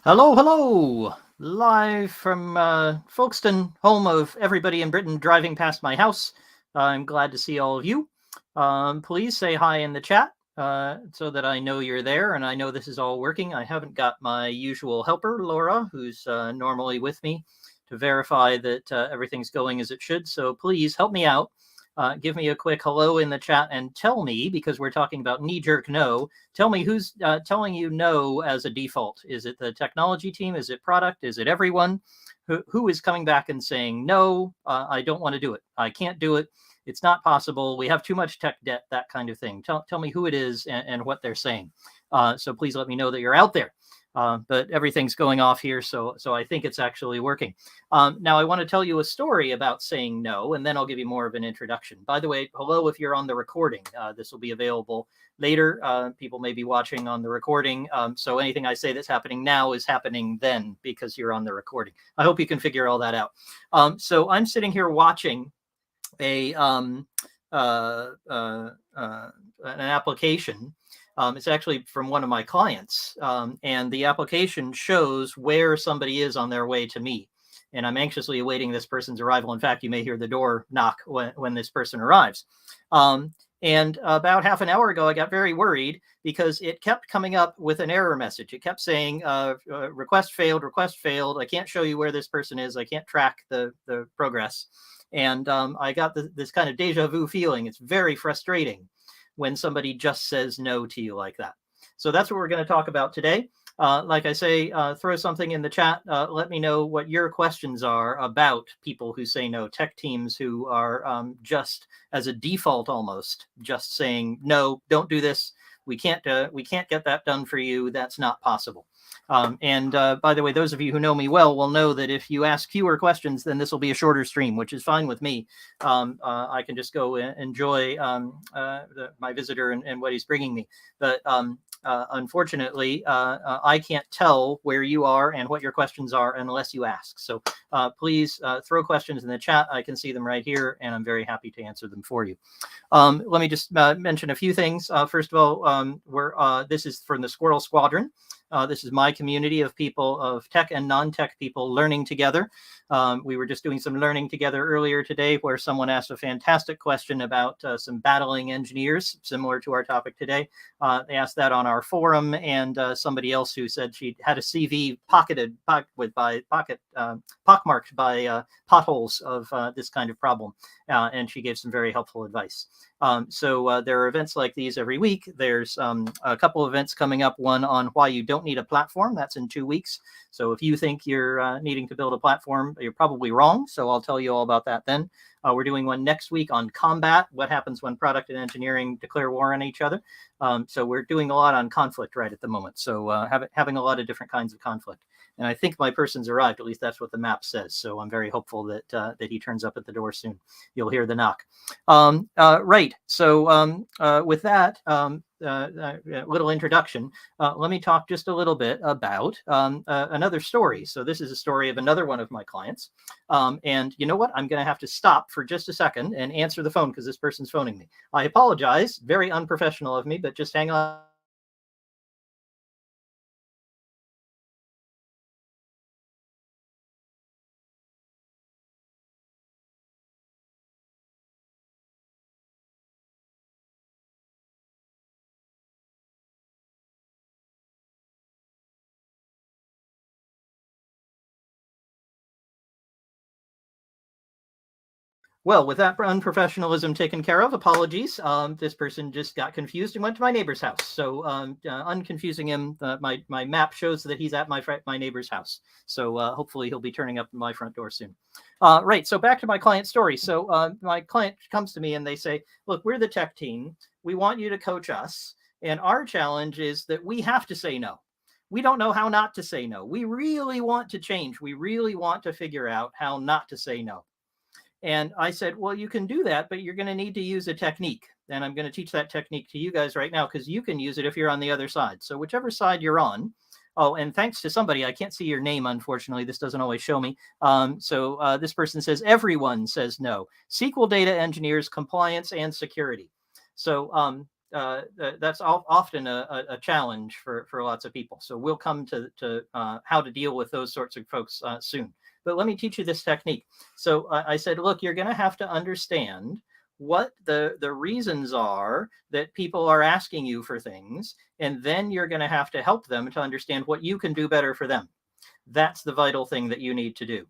Hello, hello! Live from Folkestone, home of everybody in Britain driving past my house. I'm glad to see all of you. Please say hi in the chat so that I know you're there and I know this is all working. I haven't got my usual helper, Laura, who's normally with me to verify that everything's going as it should. So please help me out. Give me a quick hello in the chat and tell me, because we're talking about knee-jerk no, tell me who's telling you no as a default. Is it the technology team? Is it product? Is it everyone? Who is coming back and saying, no, I don't want to do it. I can't do it. It's not possible. We have too much tech debt, that kind of thing. Tell me who it is and what they're saying. So please let me know that you're out there. But everything's going off here, so I think it's actually working. Now, I want to tell you a story about saying no, and then I'll give you more of an introduction. By the way, hello if you're on the recording. This will be available later. People may be watching on the recording, so anything I say that's happening now is happening then because you're on the recording. I hope you can figure all that out. So I'm sitting here watching an application. It's actually from one of my clients, and the application shows where somebody is on their way to me. And I'm anxiously awaiting this person's arrival. In fact, you may hear the door knock when this person arrives. And about half an hour ago, I got very worried because it kept coming up with an error message. It kept saying, request failed, request failed. I can't show you where this person is. I can't track the progress. And I got this kind of deja vu feeling. It's very frustrating when somebody just says no to you like that. So that's what we're going to talk about today. Like I say, throw something in the chat. Let me know what your questions are about people who say no, tech teams who are just as a default almost just saying, no, don't do this. We can't get that done for you. That's not possible. And by the way, those of you who know me well will know that if you ask fewer questions, then this will be a shorter stream, which is fine with me. I can just go enjoy my visitor and what he's bringing me. But unfortunately, I can't tell where you are and what your questions are unless you ask. So please throw questions in the chat. I can see them right here, and I'm very happy to answer them for you. Let me just mention a few things. First of all, this is from the Squirrel Squadron. This is my community of people, of tech and non-tech people learning together. We were just doing some learning together earlier today where someone asked a fantastic question about some battling engineers, similar to our topic today. They asked that on our forum, and somebody else who said she had a CV pockmarked by potholes of this kind of problem, and she gave some very helpful advice. So there are events like these every week. There's a couple of events coming up, one on why you don't need a platform. That's in 2 weeks. So if you think you're needing to build a platform, you're probably wrong. So I'll tell you all about that then. We're doing one next week on combat, what happens when product and engineering declare war on each other. So we're doing a lot on conflict right at the moment. So having a lot of different kinds of conflict. And I think my person's arrived, at least that's what the map says. So I'm very hopeful that that he turns up at the door soon. You'll hear the knock. Right. So with that little introduction, let me talk just a little bit about another story. So this is a story of another one of my clients. And you know what? I'm going to have to stop for just a second and answer the phone because this person's phoning me. I apologize. Very unprofessional of me, but just hang on. Well, with that unprofessionalism taken care of, apologies. This person just got confused and went to my neighbor's house. So unconfusing him, my map shows that he's at my neighbor's house. So hopefully he'll be turning up at my front door soon. Right, so back to my client story. So my client comes to me and they say, look, we're the tech team. We want you to coach us. And our challenge is that we have to say no. We don't know how not to say no. We really want to change. We really want to figure out how not to say no. And I said, well, you can do that, but you're going to need to use a technique. And I'm going to teach that technique to you guys right now because you can use it if you're on the other side. So whichever side you're on. Oh, and thanks to somebody, I can't see your name, unfortunately. This doesn't always show me. So this person says, everyone says no. SQL data engineers, compliance, and security. So that's often a challenge for lots of people. So we'll come to how to deal with those sorts of folks soon. But let me teach you this technique. So I said, look, you're going to have to understand what the reasons are that people are asking you for things, and then you're going to have to help them to understand what you can do better for them. That's the vital thing that you need to do.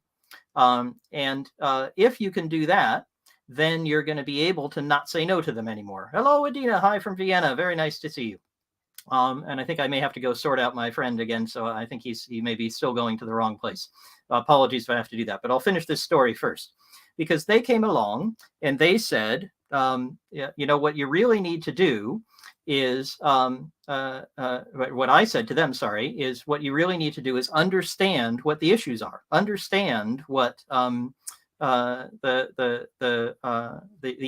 And if you can do that, then you're going to be able to not say no to them anymore. Hello, Adina. Hi from Vienna. Very nice to see you. And I think I may have to go sort out my friend again. So I think he may be still going to the wrong place. Apologies if I have to do that. But I'll finish this story first. Because they came along and they said, you know, what you really need to do is, what I said to them, sorry, is what you really need to do is understand what the issues are. Understand what the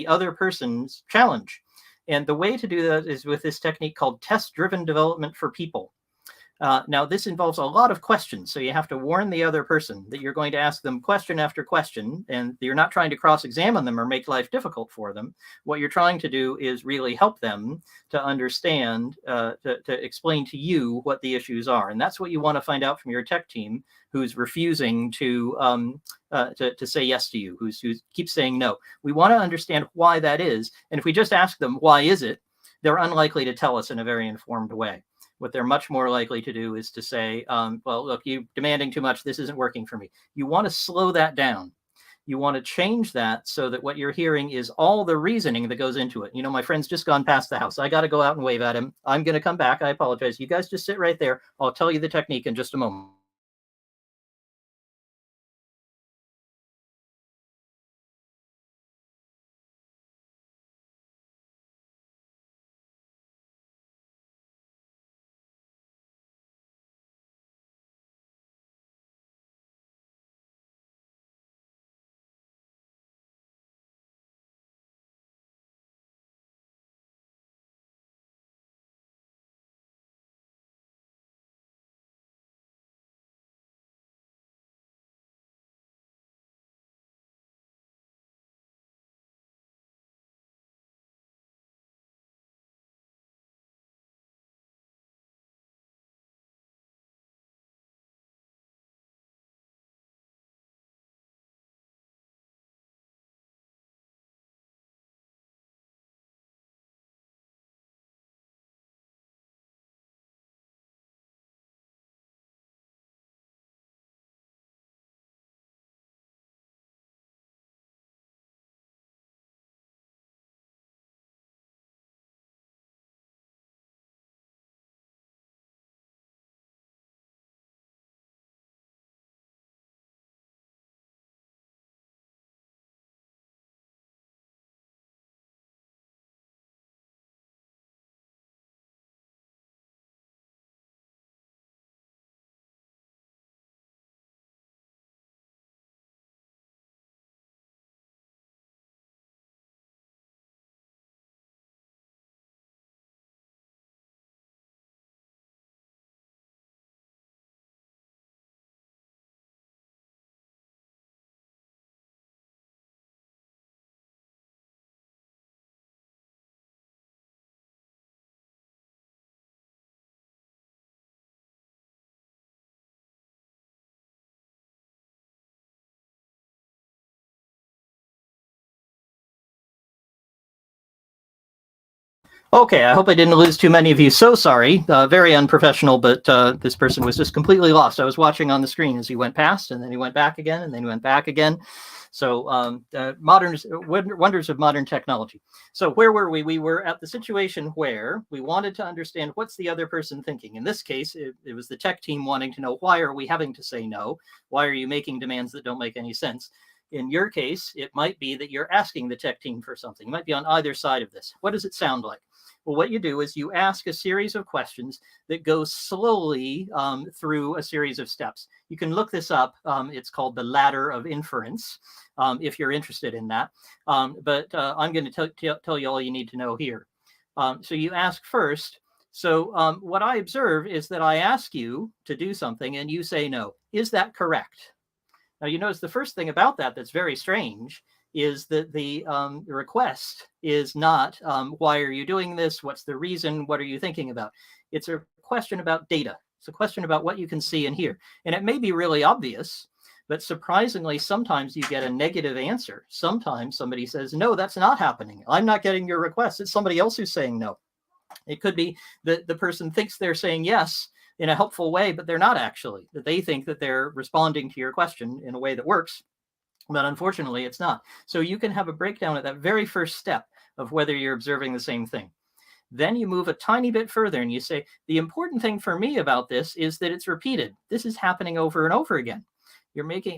other person's challenge. And the way to do that is with this technique called test-driven development for people. Now, this involves a lot of questions. So you have to warn the other person that you're going to ask them question after question, and you're not trying to cross-examine them or make life difficult for them. What you're trying to do is really help them to understand, to explain to you what the issues are. And that's what you want to find out from your tech team who's refusing to say yes to you, who keeps saying no. We want to understand why that is. And if we just ask them, why is it? They're unlikely to tell us in a very informed way. What they're much more likely to do is to say, well, look, you're demanding too much. This isn't working for me. You want to slow that down. You want to change that so that what you're hearing is all the reasoning that goes into it. You know, my friend's just gone past the house. I got to go out and wave at him. I'm going to come back. I apologize. You guys just sit right there. I'll tell you the technique in just a moment. Okay, I hope I didn't lose too many of you. So sorry, very unprofessional, but this person was just completely lost. I was watching on the screen as he went past, and then he went back again, and then he went back again. So wonders of modern technology. So where were we? We were at the situation where we wanted to understand what's the other person thinking. In this case, it was the tech team wanting to know, why are we having to say no? Why are you making demands that don't make any sense? In your case, it might be that you're asking the tech team for something. You might be on either side of this. What does it sound like? Well, what you do is you ask a series of questions that go slowly through a series of steps. You can look this up. It's called the ladder of inference, if you're interested in that. But I'm going to tell you all you need to know here. So you ask first. So what I observe is that I ask you to do something and you say no. Is that correct? Now, you notice the first thing about that that's very strange is that the request is not, why are you doing this? What's the reason? What are you thinking about? It's a question about data. It's a question about what you can see and hear. And it may be really obvious, but surprisingly, sometimes you get a negative answer. Sometimes somebody says, no, that's not happening. I'm not getting your request. It's somebody else who's saying no. It could be that the person thinks they're saying yes in a helpful way, but they're not actually, that they think that they're responding to your question in a way that works. But unfortunately, it's not. So you can have a breakdown at that very first step of whether you're observing the same thing. Then you move a tiny bit further and you say, the important thing for me about this is that it's repeated. This is happening over and over again.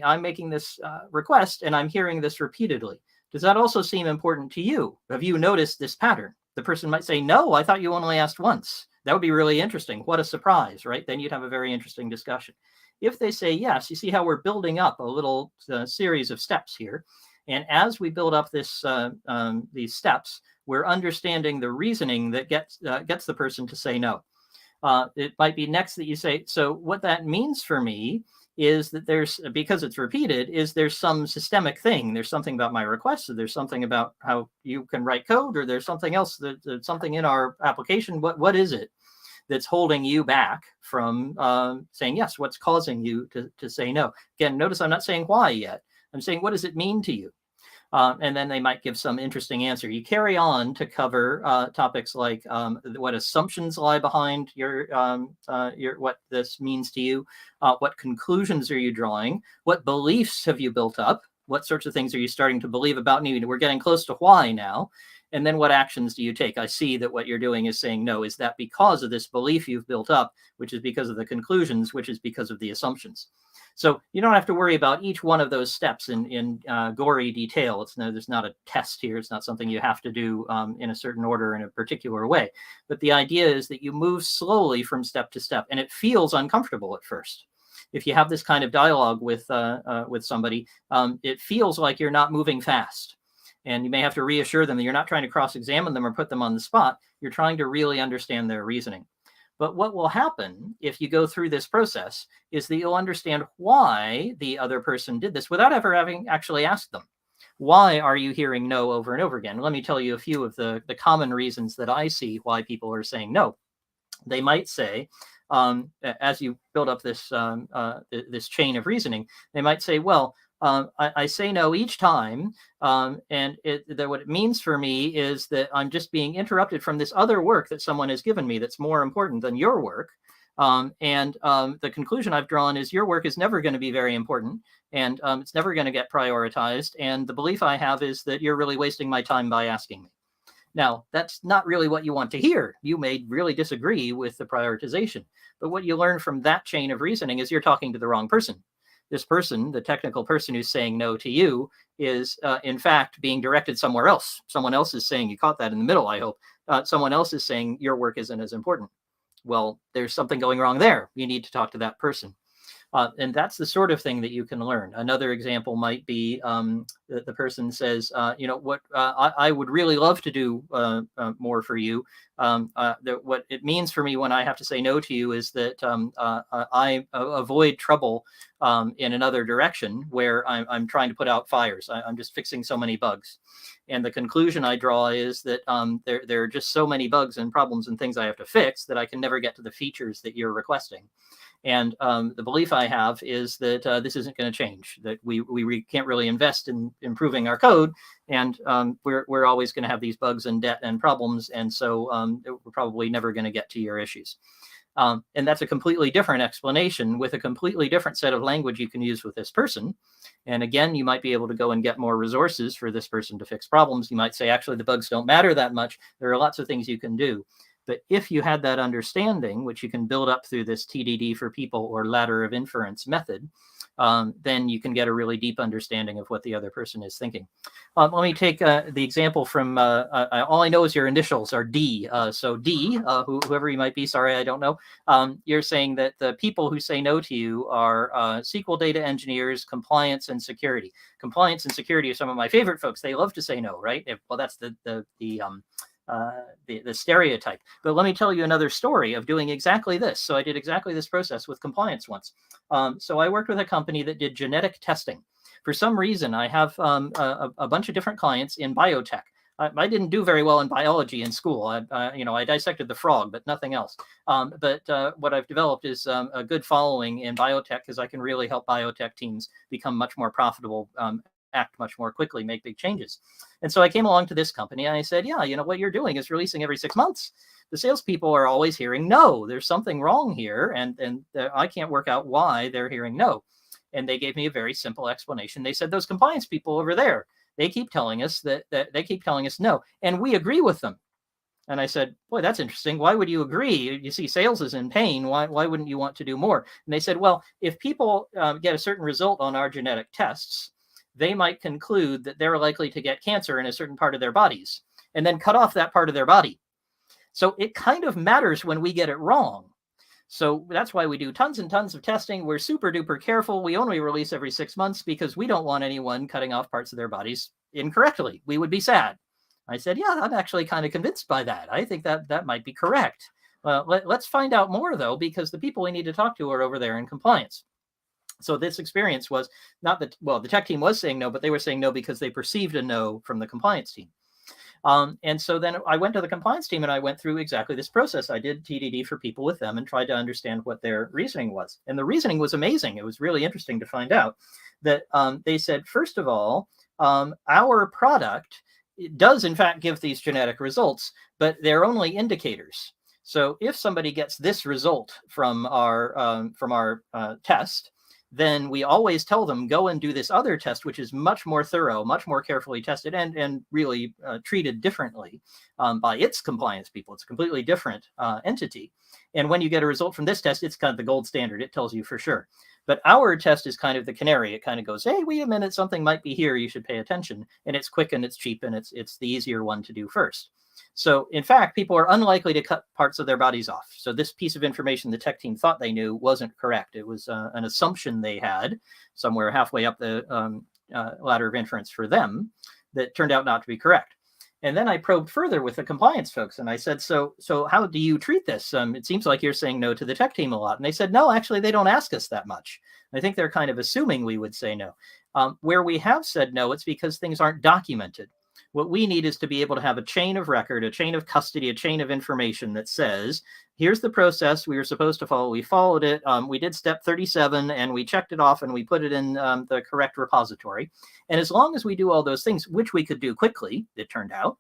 I'm making this request and I'm hearing this repeatedly. Does that also seem important to you? Have you noticed this pattern? The person might say, no, I thought you only asked once. That would be really interesting. What a surprise, right? Then you'd have a very interesting discussion. If they say yes, you see how we're building up a little series of steps here. And as we build up these steps, we're understanding the reasoning that gets the person to say no. It might be next that you say, so what that means for me is that because it's repeated, there's some systemic thing. There's something about my request, or there's something about how you can write code, or there's something else, there's something in our application. What is it that's holding you back from saying yes? What's causing you to say no? Again, notice I'm not saying why yet. I'm saying, what does it mean to you? And then they might give some interesting answer. You carry on to cover topics like what assumptions lie behind what this means to you, what conclusions are you drawing, what beliefs have you built up, what sorts of things are you starting to believe about me? We're getting close to why now. And then what actions do you take? I see that what you're doing is saying no. Is that because of this belief you've built up, which is because of the conclusions, which is because of the assumptions? So you don't have to worry about each one of those steps in gory detail. There's not a test here. It's not something you have to do in a certain order in a particular way. But the idea is that you move slowly from step to step, and it feels uncomfortable at first. If you have this kind of dialogue with somebody, it feels like you're not moving fast. And you may have to reassure them that you're not trying to cross-examine them or put them on the spot. You're trying to really understand their reasoning. But what will happen if you go through this process is that you'll understand why the other person did this without ever having actually asked them. Why are you hearing no over and over again? Let me tell you a few of the common reasons that I see why people are saying no. They might say, as you build up this chain of reasoning, they might say, well, I say no each time, and what it means for me is that I'm just being interrupted from this other work that someone has given me that's more important than your work. And the conclusion I've drawn is your work is never going to be very important, and it's never going to get prioritized. And the belief I have is that you're really wasting my time by asking me. Now, that's not really what you want to hear. You may really disagree with the prioritization. But what you learn from that chain of reasoning is you're talking to the wrong person. This person, the technical person who's saying no to you, is in fact being directed somewhere else. Someone else is saying, you caught that in the middle, I hope. Someone else is saying your work isn't as important. Well, there's something going wrong there. You need to talk to that person. And that's the sort of thing that you can learn. Another example might be the person says, I would really love to do more for you. What it means for me when I have to say no to you is that I avoid trouble in another direction where I'm trying to put out fires. I'm just fixing so many bugs. And the conclusion I draw is that there are just so many bugs and problems and things I have to fix that I can never get to the features that you're requesting. And the belief I have is that this isn't going to change, that we can't really invest in improving our code, and we're always going to have these bugs and debt and problems, and so we're probably never going to get to your issues. And that's a completely different explanation with a completely different set of language you can use with this person. And again, you might be able to go and get more resources for this person to fix problems. You might say, actually, the bugs don't matter that much. There are lots of things you can do. But if you had that understanding, which you can build up through this TDD for people or ladder of inference method, then you can get a really deep understanding of what the other person is thinking. Let me take the example from, all I know is your initials are D. So D, whoever you might be, sorry, I don't know. You're saying that the people who say no to you are SQL data engineers, compliance, and security. Compliance and security are some of my favorite folks. They love to say no, right? Well, that's the stereotype. But let me tell you another story of doing exactly this. So I did exactly this process with compliance once. So I worked with a company that did genetic testing For some reason, I have a bunch of different clients in biotech. I didn't do very well in biology in school. I dissected the frog, but nothing else. But what I've developed is a good following in biotech, because I can really help biotech teams become much more profitable, act much more quickly, make big changes. And so I came along to this company and I said, yeah, what you're doing is releasing every 6 months. The salespeople are always hearing no. There's something wrong here, and I can't work out why they're hearing no. And they gave me a very simple explanation. They said, those compliance people over there, they keep telling us that they keep telling us no, and we agree with them. And I said, boy, that's interesting. Why would you agree? You see, sales is in pain. Why wouldn't you want to do more? And they said, well, if people get a certain result on our genetic tests, they might conclude that they're likely to get cancer in a certain part of their bodies and then cut off that part of their body. So it kind of matters when we get it wrong. So that's why we do tons and tons of testing. We're super duper careful. We only release every 6 months because we don't want anyone cutting off parts of their bodies incorrectly. We would be sad. I said, yeah, I'm actually kind of convinced by that. I think that might be correct. Let's find out more, though, because the people we need to talk to are over there in compliance. So this experience was not that, well, the tech team was saying no, but they were saying no because they perceived a no from the compliance team. And so then I went to the compliance team and I went through exactly this process. I did TDD for people with them and tried to understand what their reasoning was. And the reasoning was amazing. It was really interesting to find out that they said, first of all, our product does in fact give these genetic results, but they're only indicators. So if somebody gets this result from our test, then we always tell them, go and do this other test, which is much more thorough, much more carefully tested, and really treated differently by its compliance people. It's a completely different entity. And when you get a result from this test, it's kind of the gold standard. It tells you for sure. But our test is kind of the canary. It kind of goes, hey, wait a minute, something might be here. You should pay attention. And it's quick and it's cheap and it's the easier one to do first. So in fact, people are unlikely to cut parts of their bodies off. So this piece of information the tech team thought they knew wasn't correct. It was an assumption they had somewhere halfway up the ladder of inference for them that turned out not to be correct. And then I probed further with the compliance folks and I said, so how do you treat this? It seems like you're saying no to the tech team a lot. And they said, no, actually, they don't ask us that much. I think they're kind of assuming we would say no. Where we have said no, it's because things aren't documented. What we need is to be able to have a chain of record, a chain of custody, a chain of information that says, here's the process we were supposed to follow. We followed it. We did step 37 and we checked it off and we put it in the correct repository. And as long as we do all those things, which we could do quickly, it turned out,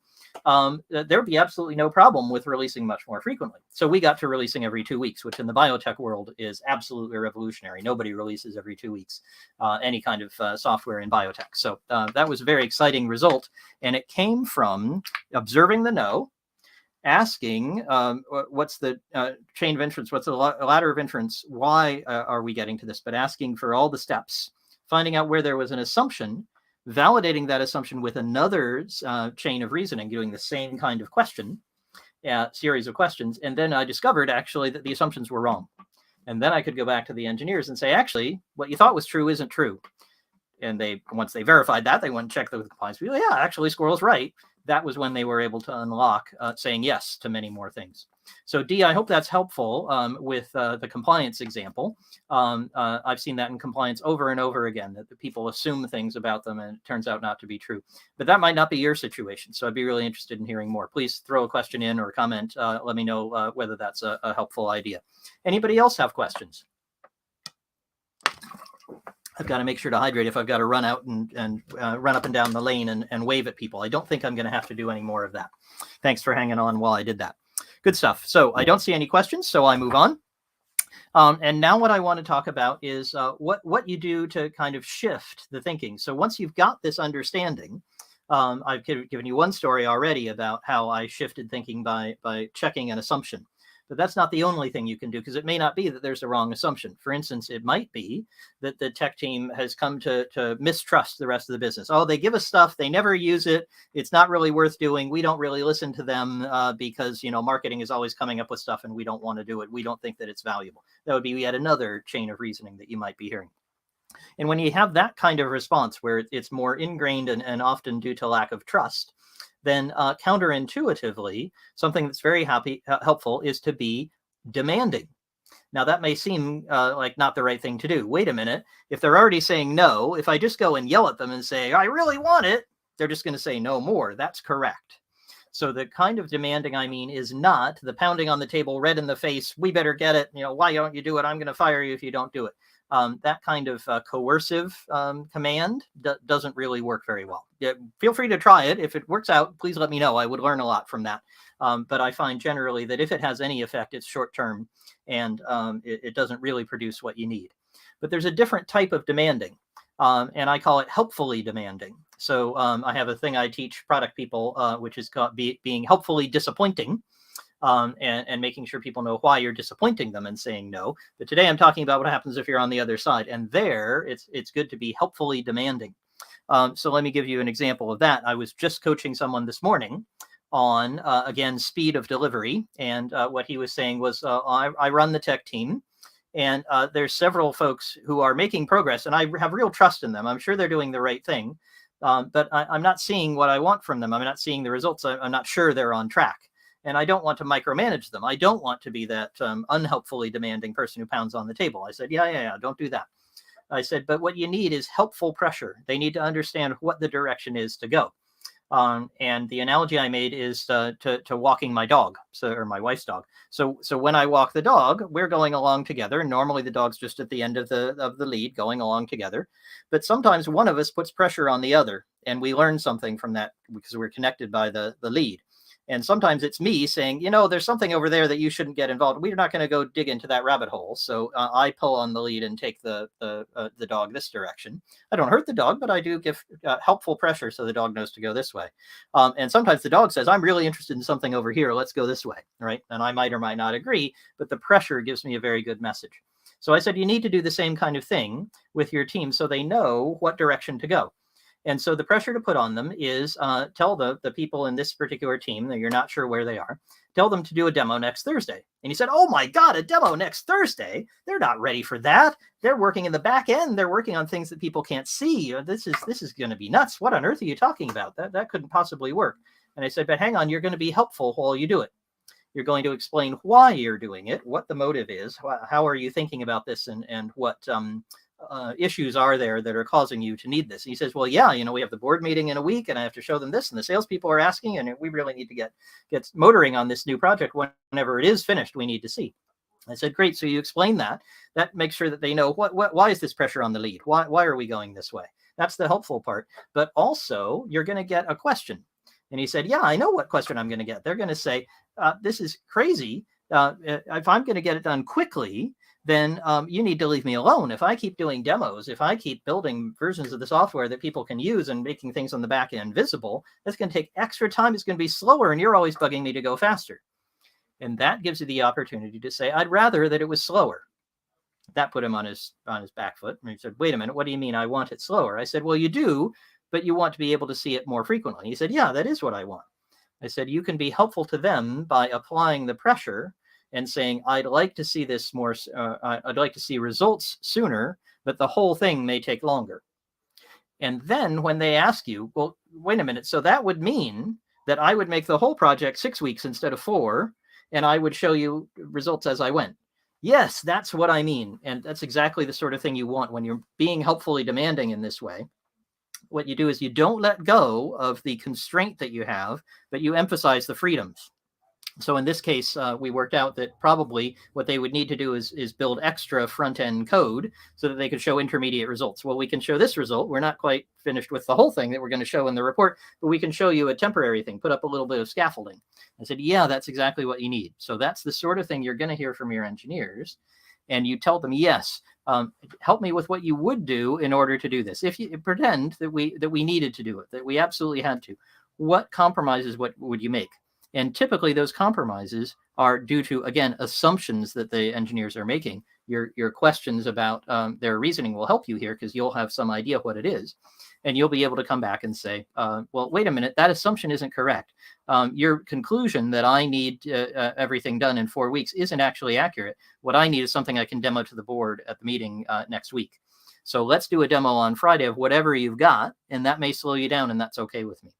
there'd be absolutely no problem with releasing much more frequently. So we got to releasing every 2 weeks, which in the biotech world is absolutely revolutionary. Nobody releases every 2 weeks, any kind of software in biotech. So that was a very exciting result. And it came from observing the no, asking what's the chain of inference, what's the ladder of inference, why are we getting to this, but asking for all the steps, finding out where there was an assumption, validating that assumption with another chain of reasoning, doing the same kind of question, series of questions. And then I discovered actually that the assumptions were wrong. And then I could go back to the engineers and say, actually, what you thought was true isn't true. And once they verified that, they went and checked the compliance people. Yeah, actually, Squirrel's right. That was when they were able to unlock saying yes to many more things. So Dee, I hope that's helpful with the compliance example. I've seen that in compliance over and over again, that the people assume things about them and it turns out not to be true. But that might not be your situation. So I'd be really interested in hearing more. Please throw a question in or comment. Let me know whether that's a helpful idea. Anybody else have questions? I've got to make sure to hydrate if I've got to run out and run up and down the lane and wave at people. I don't think I'm going to have to do any more of that. Thanks for hanging on while I did that. Good stuff. So I don't see any questions, so I move on. And now what I want to talk about is what you do to kind of shift the thinking. So once you've got this understanding, I've given you one story already about how I shifted thinking by checking an assumption. But that's not the only thing you can do, because it may not be that there's a wrong assumption. For instance, it might be that the tech team has come to mistrust the rest of the business. Oh, they give us stuff, they never use it, it's not really worth doing, we don't really listen to them because, marketing is always coming up with stuff and we don't want to do it. We don't think that it's valuable. That would be yet another chain of reasoning that you might be hearing. And when you have that kind of response where it's more ingrained and often due to lack of trust, then counterintuitively, something that's very helpful is to be demanding. Now, that may seem like not the right thing to do. Wait a minute. If they're already saying no, if I just go and yell at them and say, I really want it, they're just going to say no more. That's correct. So the kind of demanding I mean is not the pounding on the table, red in the face, we better get it. Why don't you do it? I'm going to fire you if you don't do it. That kind of coercive command doesn't really work very well. Feel free to try it. If it works out, please let me know. I would learn a lot from that. But I find generally that if it has any effect, it's short term, and it doesn't really produce what you need. But there's a different type of demanding, and I call it helpfully demanding. So I have a thing I teach product people, which is called being helpfully disappointing. And making sure people know why you're disappointing them and saying no. But today I'm talking about what happens if you're on the other side. And there, it's good to be helpfully demanding. So let me give you an example of that. I was just coaching someone this morning on, again, speed of delivery. And what he was saying was, I run the tech team. And there's several folks who are making progress. And I have real trust in them. I'm sure they're doing the right thing. But I'm not seeing what I want from them. I'm not seeing the results. I'm not sure they're on track. And I don't want to micromanage them. I don't want to be that unhelpfully demanding person who pounds on the table. I said, yeah, don't do that. I said, but what you need is helpful pressure. They need to understand what the direction is to go. And the analogy I made is to walking my dog, or my wife's dog. So when I walk the dog, we're going along together. Normally the dog's just at the end of the lead going along together. But sometimes one of us puts pressure on the other, and we learn something from that because we're connected by the lead. And sometimes it's me saying, there's something over there that you shouldn't get involved. We're not going to go dig into that rabbit hole. So I pull on the lead and take the dog this direction. I don't hurt the dog, but I do give helpful pressure so the dog knows to go this way. And sometimes the dog says, I'm really interested in something over here. Let's go this way. Right. And I might or might not agree, but the pressure gives me a very good message. So I said, you need to do the same kind of thing with your team so they know what direction to go. And so the pressure to put on them is tell the people in this particular team that you're not sure where they are, tell them to do a demo next Thursday. And he said, oh my God, a demo next Thursday? They're not ready for that. They're working in the back end. They're working on things that people can't see. This is going to be nuts. What on earth are you talking about? That couldn't possibly work. And I said, but hang on, you're going to be helpful while you do it. You're going to explain why you're doing it, what the motive is, how are you thinking about this, and what issues are there that are causing you to need this? And he says, well, yeah, we have the board meeting in a week and I have to show them this, and the salespeople are asking, and we really need to get motoring on this new project. Whenever it is finished, we need to see. I said, great. So you explain that makes sure that they know why is this pressure on the lead? Why are we going this way? That's the helpful part. But also you're going to get a question. And he said, yeah, I know what question I'm going to get. They're going to say, this is crazy. If I'm going to get it done quickly, then you need to leave me alone. If I keep doing demos, if I keep building versions of the software that people can use and making things on the back end visible, that's going to take extra time. It's going to be slower, and you're always bugging me to go faster. And that gives you the opportunity to say, I'd rather that it was slower. That put him on his back foot. And he said, wait a minute, what do you mean I want it slower? I said, well, you do, but you want to be able to see it more frequently. He said, yeah, that is what I want. I said, you can be helpful to them by applying the pressure and saying, I'd like to see this more, I'd like to see results sooner, but the whole thing may take longer. And then when they ask you, well, wait a minute, so that would mean that I would make the whole project 6 weeks instead of 4, and I would show you results as I went. Yes, that's what I mean. And that's exactly the sort of thing you want when you're being helpfully demanding in this way. What you do is you don't let go of the constraint that you have, but you emphasize the freedoms. So in this case, we worked out that probably what they would need to do is build extra front-end code so that they could show intermediate results. Well, we can show this result. We're not quite finished with the whole thing that we're going to show in the report, but we can show you a temporary thing, put up a little bit of scaffolding. I said, yeah, that's exactly what you need. So that's the sort of thing you're going to hear from your engineers. And you tell them, yes, help me with what you would do in order to do this. If you pretend that we needed to do it, that we absolutely had to, what compromises would you make? And typically those compromises are due to, again, assumptions that the engineers are making. Your questions about their reasoning will help you here because you'll have some idea what it is. And you'll be able to come back and say, well, wait a minute, that assumption isn't correct. Your conclusion that I need everything done in 4 weeks isn't actually accurate. What I need is something I can demo to the board at the meeting next week. So let's do a demo on Friday of whatever you've got, and that may slow you down, and that's okay with me.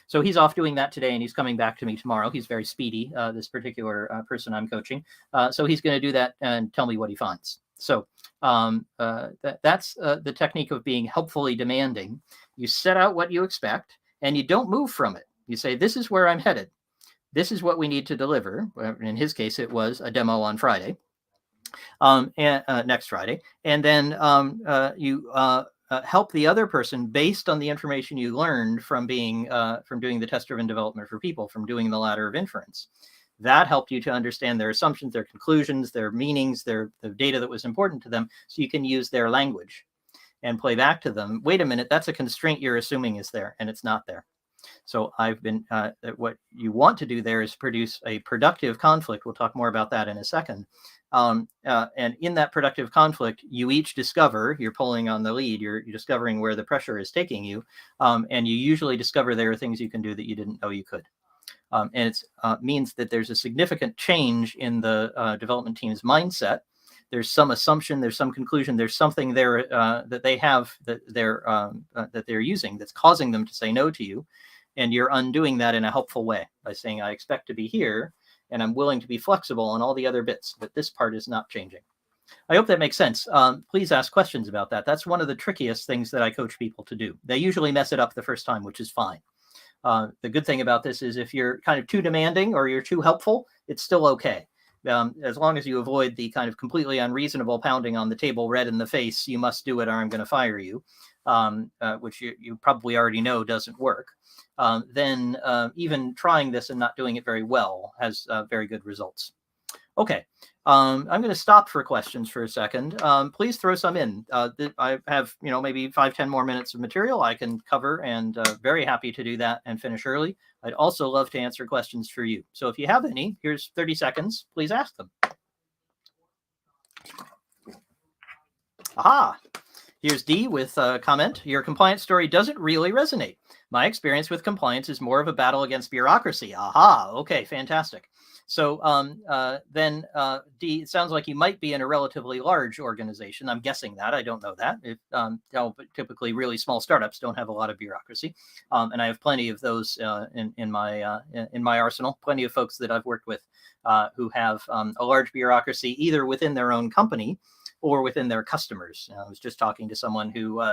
So he's off doing that today, and he's coming back to me tomorrow. He's very speedy, this particular person I'm coaching. So he's going to do that and tell me what he finds. So that's the technique of being helpfully demanding. You set out what you expect, and you don't move from it. You say, this is where I'm headed. This is what we need to deliver. In his case, it was a demo on Friday, and next Friday. And then you help the other person based on the information you learned from doing the test-driven development for people, from doing the ladder of inference. That helped you to understand their assumptions, their conclusions, their meanings, the data that was important to them, so you can use their language and play back to them. Wait a minute, that's a constraint you're assuming is there, and it's not there. So what you want to do there is produce a productive conflict. We'll talk more about that in a second. And in that productive conflict, you each discover, you're pulling on the lead, you're discovering where the pressure is taking you, and you usually discover there are things you can do that you didn't know you could. And it means that there's a significant change in the development team's mindset. There's some assumption, there's some conclusion, there's something there that they have that they're using that's causing them to say no to you, and you're undoing that in a helpful way by saying, I expect to be here, and I'm willing to be flexible on all the other bits, but this part is not changing. I hope that makes sense. Please ask questions about that. That's one of the trickiest things that I coach people to do. They usually mess it up the first time, which is fine. The good thing about this is if you're kind of too demanding or you're too helpful, it's still okay. As long as you avoid the kind of completely unreasonable pounding on the table, red in the face, you must do it or I'm going to fire you, which you probably already know doesn't work. Then even trying this and not doing it very well has very good results. Okay, I'm going to stop for questions for a second. Please throw some in. I have, maybe 5-10 more minutes of material I can cover, and very happy to do that and finish early. I'd also love to answer questions for you. So if you have any, here's 30 seconds. Please ask them. Aha! Here's D with a comment. Your compliance story doesn't really resonate. My experience with compliance is more of a battle against bureaucracy. Aha! Okay, fantastic. So then D, it sounds like you might be in a relatively large organization. I'm guessing that. I don't know that. But typically really small startups don't have a lot of bureaucracy. And I have plenty of those in my arsenal, plenty of folks that I've worked with who have a large bureaucracy either within their own company or within their customers. I was just talking to someone who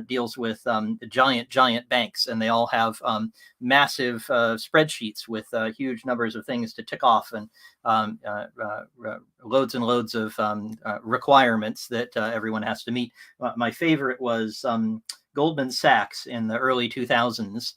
deals with giant banks, and they all have massive spreadsheets with huge numbers of things to tick off, and loads and loads of requirements that everyone has to meet. My favorite was Goldman Sachs in the early 2000s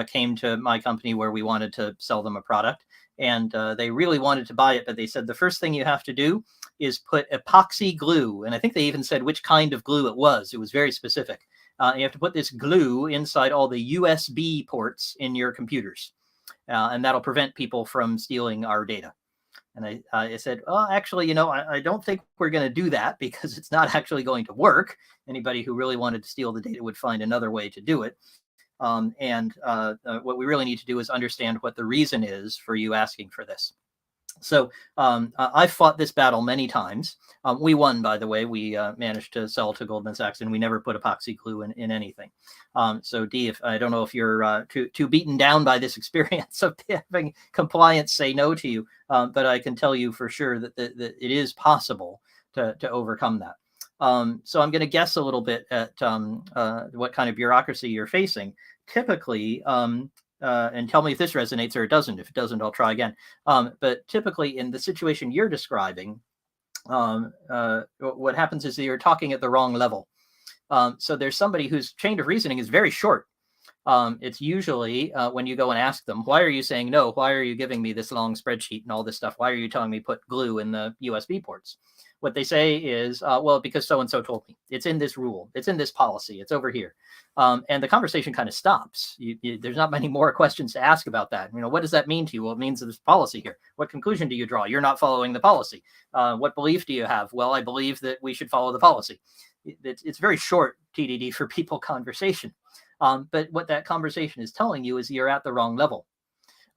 came to my company where we wanted to sell them a product. And they really wanted to buy it, but they said the first thing you have to do is put epoxy glue. And I think they even said which kind of glue it was. It was very specific. You have to put this glue inside all the USB ports in your computers. And that'll prevent people from stealing our data. And I said, well, actually, I don't think we're going to do that because it's not actually going to work. Anybody who really wanted to steal the data would find another way to do it. What we really need to do is understand what the reason is for you asking for this. So I fought this battle many times. We won, by the way. We managed to sell to Goldman Sachs, and we never put epoxy glue in anything. So D, I don't know if you're too beaten down by this experience of having compliance say no to you, but I can tell you for sure that it is possible to overcome that. So I'm going to guess a little bit at what kind of bureaucracy you're facing. Typically, and tell me if this resonates or it doesn't. If it doesn't, I'll try again. But typically in the situation you're describing, what happens is that you're talking at the wrong level. So there's somebody whose chain of reasoning is very short. It's usually when you go and ask them, why are you saying no? Why are you giving me this long spreadsheet and all this stuff? Why are you telling me put glue in the USB ports? What they say is, well, because so-and-so told me. It's in this rule. It's in this policy. It's over here. And the conversation kind of stops. There's not many more questions to ask about that. What does that mean to you? Well, it means there's policy here. What conclusion do you draw? You're not following the policy. What belief do you have? Well, I believe that we should follow the policy. It's very short TDD for people conversation. But what that conversation is telling you is you're at the wrong level.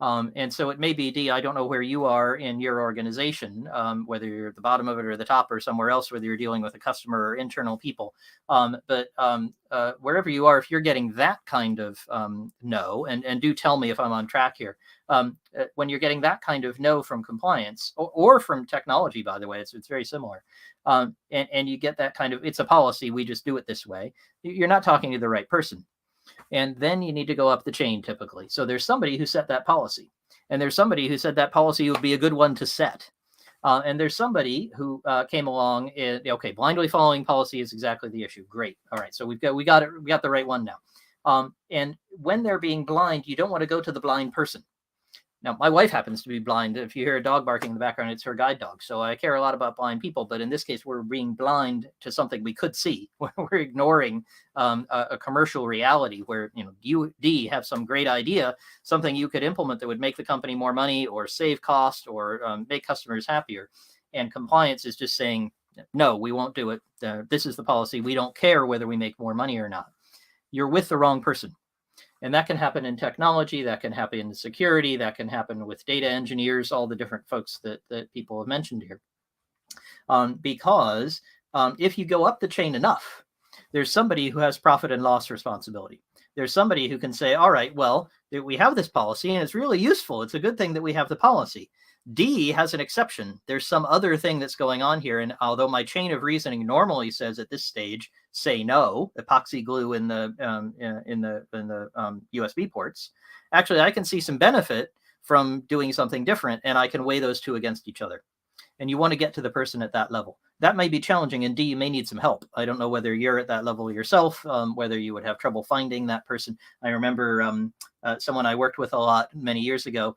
And so it may be, D, I don't know where you are in your organization, whether you're at the bottom of it or the top or somewhere else, whether you're dealing with a customer or internal people. But wherever you are, if you're getting that kind of no, and do tell me if I'm on track here, when you're getting that kind of no from compliance or from technology, by the way, it's very similar. And you get that kind of, it's a policy, we just do it this way. You're not talking to the right person. And then you need to go up the chain typically. So there's somebody who set that policy, and there's somebody who said that policy would be a good one to set. And there's somebody who came along and, okay, blindly following policy is exactly the issue. Great. All right. So we got the right one now. And when they're being blind, you don't want to go to the blind person. Now, my wife happens to be blind. If you hear a dog barking in the background, it's her guide dog. So I care a lot about blind people. But in this case, we're being blind to something we could see. We're ignoring a commercial reality where, you, D, have some great idea, something you could implement that would make the company more money or save cost or make customers happier. And compliance is just saying, no, we won't do it. This is the policy. We don't care whether we make more money or not. You're with the wrong person. And that can happen in technology, that can happen in security, that can happen with data engineers, all the different folks that people have mentioned here. Because if you go up the chain enough, there's somebody who has profit and loss responsibility. There's somebody who can say, all right, well, we have this policy and it's really useful. It's a good thing that we have the policy. D has an exception. There's some other thing that's going on here. And although my chain of reasoning normally says at this stage, say no, epoxy glue in the USB ports, actually, I can see some benefit from doing something different, and I can weigh those two against each other. And you want to get to the person at that level. That may be challenging, and D, you may need some help. I don't know whether you're at that level yourself, whether you would have trouble finding that person. I remember someone I worked with a lot many years ago,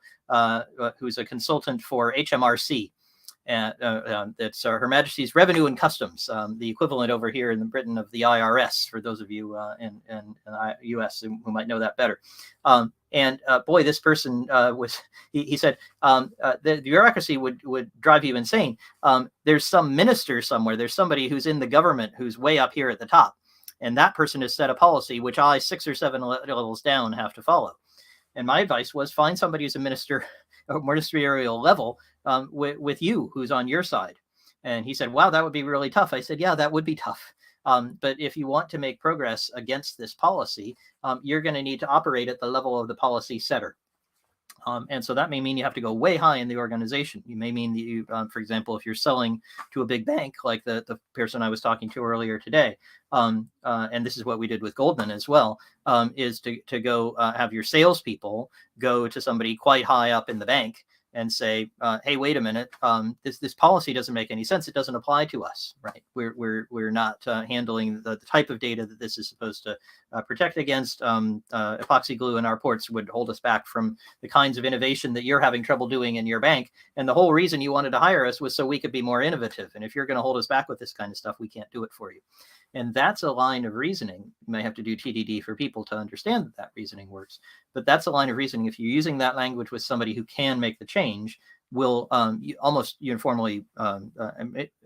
who's a consultant for HMRC. That's Her Majesty's Revenue and Customs, the equivalent over here in Britain of the IRS, for those of you in the US who might know that better. Boy, this person he said, the bureaucracy would drive you insane. There's some minister somewhere, there's somebody who's in the government who's way up here at the top. And that person has set a policy, which I 6 or 7 levels down have to follow. And my advice was find somebody who's a minister or ministerial level with you, who's on your side. And he said, wow, that would be really tough. I said, yeah, that would be tough. But if you want to make progress against this policy, you're going to need to operate at the level of the policy setter. And so that may mean you have to go way high in the organization. You may mean that you, for example, if you're selling to a big bank, like the person I was talking to earlier today, and this is what we did with Goldman as well, is to go have your salespeople go to somebody quite high up in the bank and say, hey, wait a minute, this policy doesn't make any sense. It doesn't apply to us, right? We're not handling the type of data that this is supposed to protect against. Epoxy glue in our ports would hold us back from the kinds of innovation that you're having trouble doing in your bank. And the whole reason you wanted to hire us was so we could be more innovative. And if you're going to hold us back with this kind of stuff, we can't do it for you. And that's a line of reasoning. You may have to do TDD for people to understand that that reasoning works. But that's a line of reasoning. If you're using that language with somebody who can make the change, will almost uniformly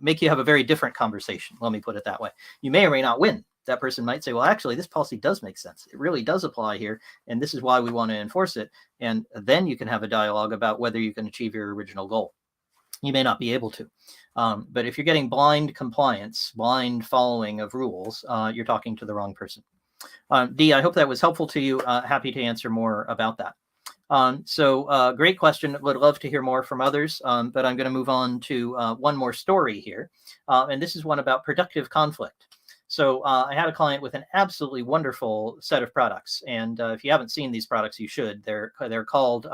make you have a very different conversation. Let me put it that way. You may or may not win. That person might say, well, actually, this policy does make sense. It really does apply here. And this is why we want to enforce it. And then you can have a dialogue about whether you can achieve your original goal. You may not be able to. But if you're getting blind compliance, blind following of rules, you're talking to the wrong person. D, I hope that was helpful to you. Happy to answer more about that. Great question. Would love to hear more from others, but I'm going to move on to one more story here. And this is one about productive conflict. So I had a client with an absolutely wonderful set of products. And if you haven't seen these products, you should. They're called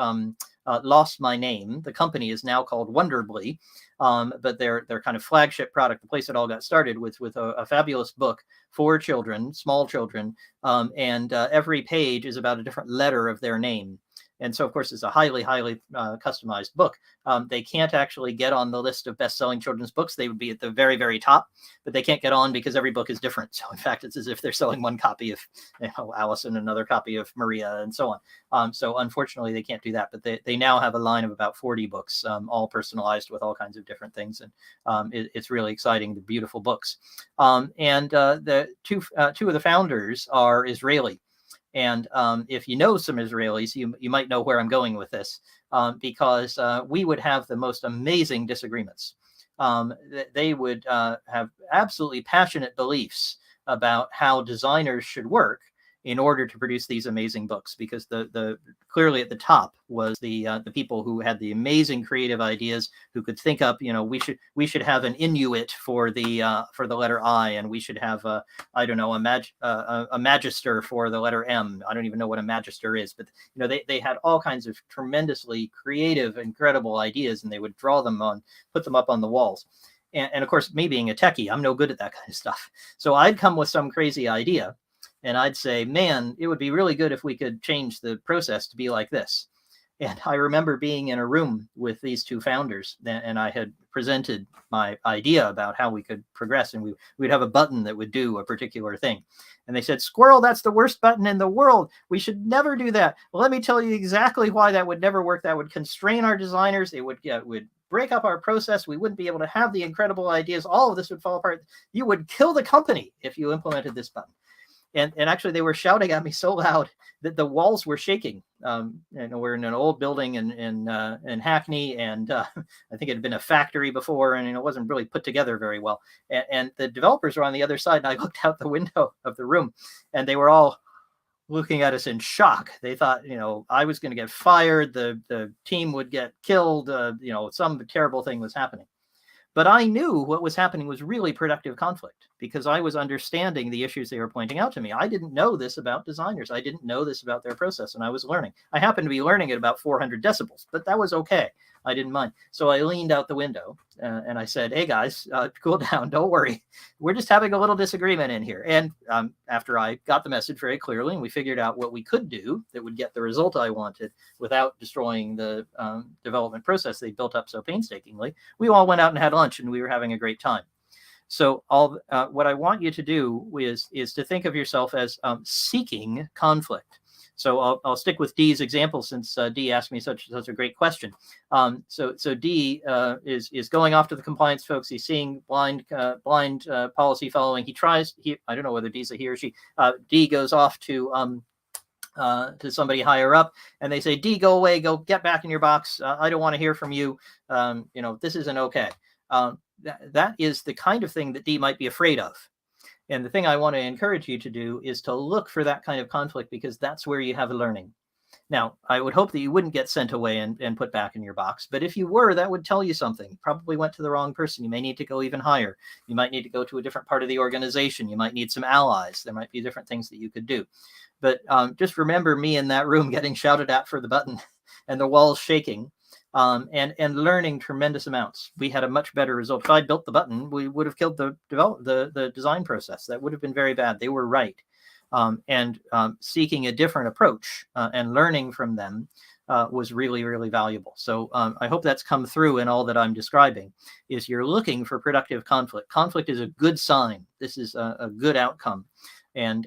Lost My Name. The company is now called Wonderbly, but their kind of flagship product, the place it all got started with a fabulous book for children, small children, and every page is about a different letter of their name. And so, of course, it's a highly, highly customized book. They can't actually get on the list of best-selling children's books. They would be at the very, very top, but they can't get on because every book is different. So, in fact, it's as if they're selling one copy of Allison, another copy of Maria, and so on. So, unfortunately, they can't do that. But they now have a line of about 40 books, all personalized with all kinds of different things. And it's really exciting, the beautiful books. The two of the founders are Israeli. And if you know some Israelis, you might know where I'm going with this, because we would have the most amazing disagreements. They would have absolutely passionate beliefs about how designers should work in order to produce these amazing books, because the clearly at the top was the people who had the amazing creative ideas, who could think up, we should have an Inuit for the letter I, and we should have I don't know, a magister for the letter M. I don't even know what a magister is, but they had all kinds of tremendously creative, incredible ideas, and they would draw them on, put them up on the walls. And of course, me being a techie, I'm no good at that kind of stuff. So I'd come with some crazy idea, and I'd say, man, it would be really good if we could change the process to be like this. And I remember being in a room with these two founders, and I had presented my idea about how we could progress, and we'd have a button that would do a particular thing. And they said, Squirrel, that's the worst button in the world. We should never do that. Well, let me tell you exactly why that would never work. That would constrain our designers. It would break up our process. We wouldn't be able to have the incredible ideas. All of this would fall apart. You would kill the company if you implemented this button. And actually, they were shouting at me so loud that the walls were shaking. We're in an old building in Hackney, and I think it had been a factory before, and it wasn't really put together very well. And the developers were on the other side, and I looked out the window of the room, and they were all looking at us in shock. They thought, I was going to get fired, the team would get killed, some terrible thing was happening. But I knew what was happening was really productive conflict, because I was understanding the issues they were pointing out to me. I didn't know this about designers. I didn't know this about their process, and I was learning. I happened to be learning at about 400 decibels, but that was okay. I didn't mind. So I leaned out the window and I said, hey guys, cool down. Don't worry. We're just having a little disagreement in here. And after I got the message very clearly, and we figured out what we could do that would get the result I wanted without destroying the development process they built up so painstakingly, we all went out and had lunch, and we were having a great time. So what I want you to do is to think of yourself as seeking conflict. So I'll stick with Dee's example, since Dee asked me such a great question. So Dee is going off to the compliance folks. He's seeing blind policy following. I don't know whether Dee's a he or she. Dee goes off to somebody higher up, and they say, Dee, go away, go get back in your box. I don't want to hear from you. This isn't okay. That is the kind of thing that Dee might be afraid of. And the thing I want to encourage you to do is to look for that kind of conflict, because that's where you have learning. Now, I would hope that you wouldn't get sent away and put back in your box. But if you were, that would tell you something. You probably went to the wrong person. You may need to go even higher. You might need to go to a different part of the organization. You might need some allies. There might be different things that you could do. But just remember me in that room getting shouted at for the button and the walls shaking. And learning tremendous amounts. We had a much better result. If I built the button, we would have killed the design process. That would have been very bad. They were right. Seeking a different approach and learning from them was really, really valuable. So I hope that's come through in all that I'm describing. Is you're looking for productive conflict. Conflict is a good sign. This is a good outcome. And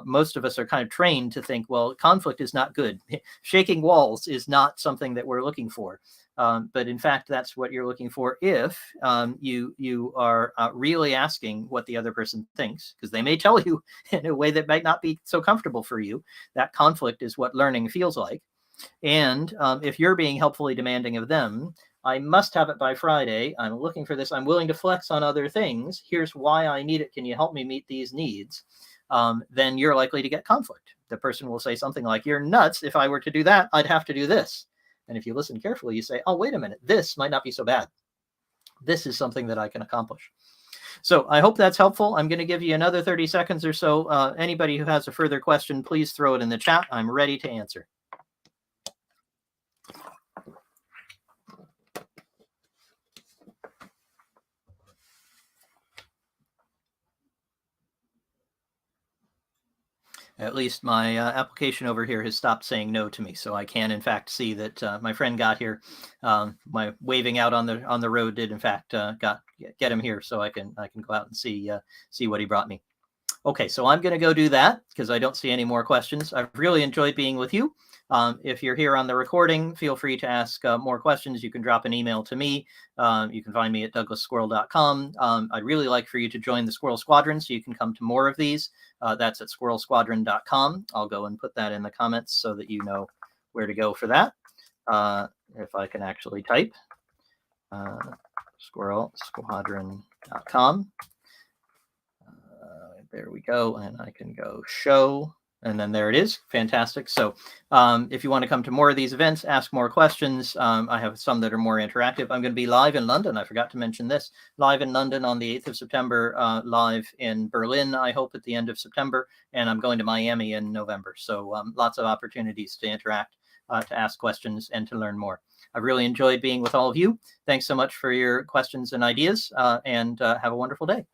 most of us are kind of trained to think, well, conflict is not good. Shaking walls is not something that we're looking for. But in fact, that's what you're looking for if you are really asking what the other person thinks, because they may tell you in a way that might not be so comfortable for you. That conflict is what learning feels like. And if you're being helpfully demanding of them, I must have it by Friday. I'm looking for this. I'm willing to flex on other things. Here's why I need it. Can you help me meet these needs? Then you're likely to get conflict. The person will say something like, you're nuts. If I were to do that, I'd have to do this. And if you listen carefully, you say, oh, wait a minute. This might not be so bad. This is something that I can accomplish. So I hope that's helpful. I'm going to give you another 30 seconds or so. Anybody who has a further question, please throw it in the chat. I'm ready to answer. At least my application over here has stopped saying no to me, so I can in fact see that my friend got here. My waving out on the road did in fact get him here, so I can go out and see what he brought me. Okay, so I'm going to go do that because I don't see any more questions. I've really enjoyed being with you. If you're here on the recording, feel free to ask more questions. You can drop an email to me. You can find me at douglassquirrel.com. I'd really like for you to join the Squirrel Squadron so you can come to more of these. That's at SquirrelSquadron.com. I'll go and put that in the comments so that you know where to go for that. If I can actually type, SquirrelSquadron.com. There we go, and I can go show, and then there it is. Fantastic. So if you want to come to more of these events, ask more questions. I have some that are more interactive. I'm going to be live in London. I forgot to mention this. Live in London on the 8th of September, live in Berlin, I hope, at the end of September, and I'm going to Miami in November. So lots of opportunities to interact, to ask questions, and to learn more. I've really enjoyed being with all of you. Thanks so much for your questions and ideas, and have a wonderful day.